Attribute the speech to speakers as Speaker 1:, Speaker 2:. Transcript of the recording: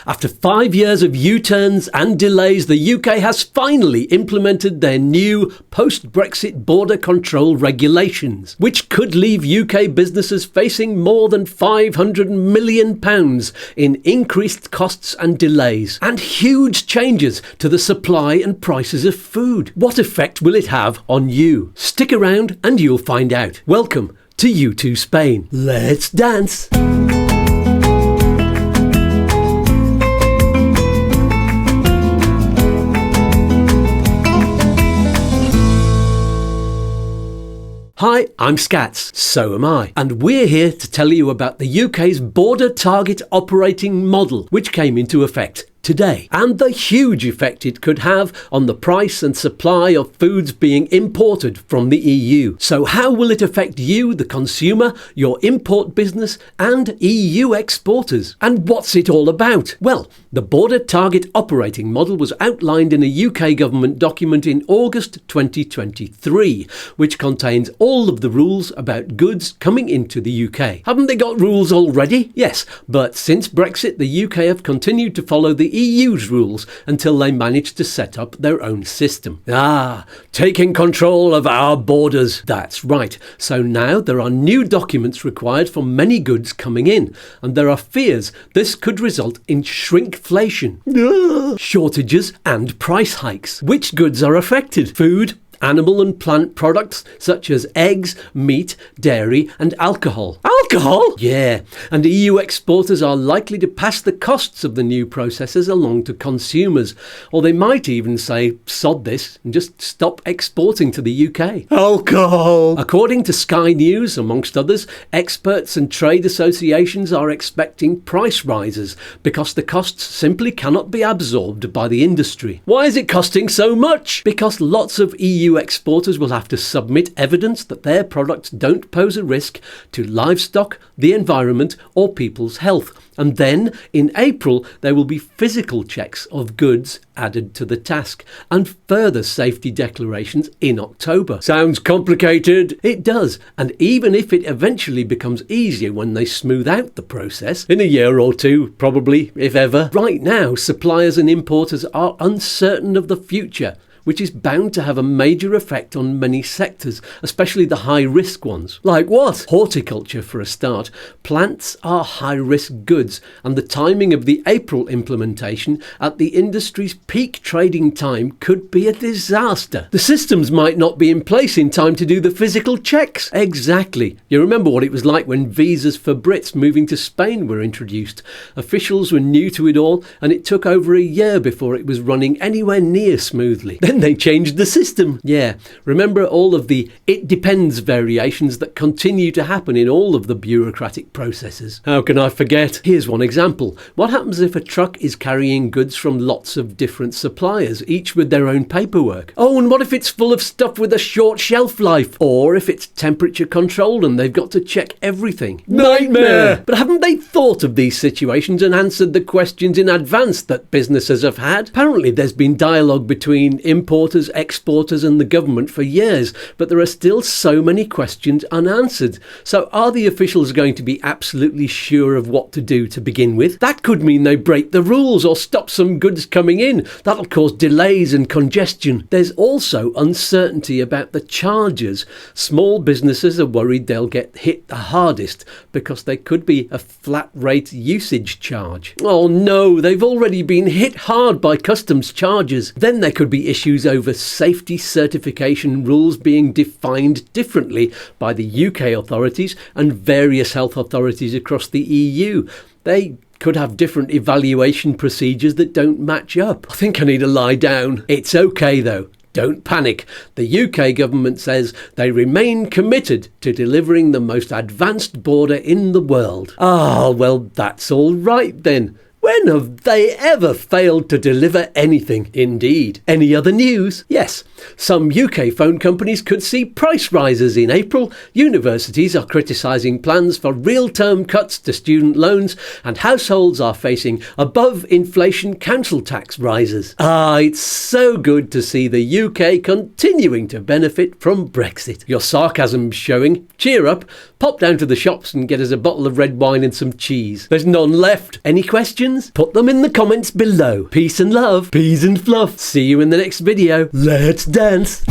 Speaker 1: After 5 years of U-turns and delays, the UK has finally implemented their new post-Brexit border control regulations, which could leave UK businesses facing more than £500 million in increased costs and delays, and huge changes to the supply and prices of food. What effect will it have on you? Stick around and you'll find out. Welcome to YouToo Spain. Let's dance! Hi, I'm Skatz, so am I, and we're here to tell you about the UK's Border Target Operating Model, which came into effect today, and the huge effect it could have on the price and supply of foods being imported from the EU. So how will it affect you, the consumer, your import business and EU exporters? And what's it all about? Well, the Border Target Operating Model was outlined in a UK government document in August 2023, which contains all of the rules about goods coming into the UK. Haven't they got rules already? Yes, but since Brexit, the UK have continued to follow the EU's rules until they managed to set up their own system. Taking control of our borders. That's right. So now there are new documents required for many goods coming in, and there are fears this could result in shrinkflation, shortages and price hikes. Which goods are affected? Food, animal and plant products such as eggs, meat, dairy and alcohol. Alcohol? Yeah, and EU exporters are likely to pass the costs of the new processes along to consumers, or they might even say, sod this, and just stop exporting to the UK. Alcohol! According to Sky News, amongst others, experts and trade associations are expecting price rises because the costs simply cannot be absorbed by the industry. Why is it costing so much? Because lots of EU exporters will have to submit evidence that their products don't pose a risk to livestock, the environment or people's health. And then, in April, there will be physical checks of goods added to the task, and further safety declarations in October. Sounds complicated? It does, and even if it eventually becomes easier when they smooth out the process, in a year or two, probably, if ever, right now suppliers and importers are uncertain of the future, which is bound to have a major effect on many sectors, especially the high-risk ones. Like what? Horticulture, for a start. Plants are high-risk goods, and the timing of the April implementation at the industry's peak trading time could be a disaster. The systems might not be in place in time to do the physical checks. Exactly. You remember what it was like when visas for Brits moving to Spain were introduced. Officials were new to it all, and it took over a year before it was running anywhere near smoothly. Then they changed the system. Yeah, remember all of the "it depends" variations that continue to happen in all of the bureaucratic processes. How can I forget? Here's one example. What happens if a truck is carrying goods from lots of different suppliers, each with their own paperwork? Oh, and what if it's full of stuff with a short shelf life? Or if it's temperature controlled and they've got to check everything? Nightmare! But haven't they thought of these situations and answered the questions in advance that businesses have had? Apparently there's been dialogue between importers, exporters and the government for years, but there are still so many questions unanswered. So are the officials going to be absolutely sure of what to do to begin with? That could mean they break the rules or stop some goods coming in. That'll cause delays and congestion. There's also uncertainty about the charges. Small businesses are worried they'll get hit the hardest because there could be a flat rate usage charge. Oh no, they've already been hit hard by customs charges. Then there could be issues over safety certification rules being defined differently by the UK authorities and various health authorities across the EU. They could have different evaluation procedures that don't match up. I think I need to lie down. It's okay though. Don't panic. The UK government says they remain committed to delivering the most advanced border in the world. Well, that's all right then. When have they ever failed to deliver anything? Indeed. Any other news? Yes. Some UK phone companies could see price rises in April. Universities are criticising plans for real-term cuts to student loans, and households are facing above-inflation council tax rises. It's so good to see the UK continuing to benefit from Brexit. Your sarcasm's showing. Cheer up. Pop down to the shops and get us a bottle of red wine and some cheese. There's none left. Any questions? questions? Put them in the comments below. Peace and love. Peas and fluff. See you in the next video. Let's dance.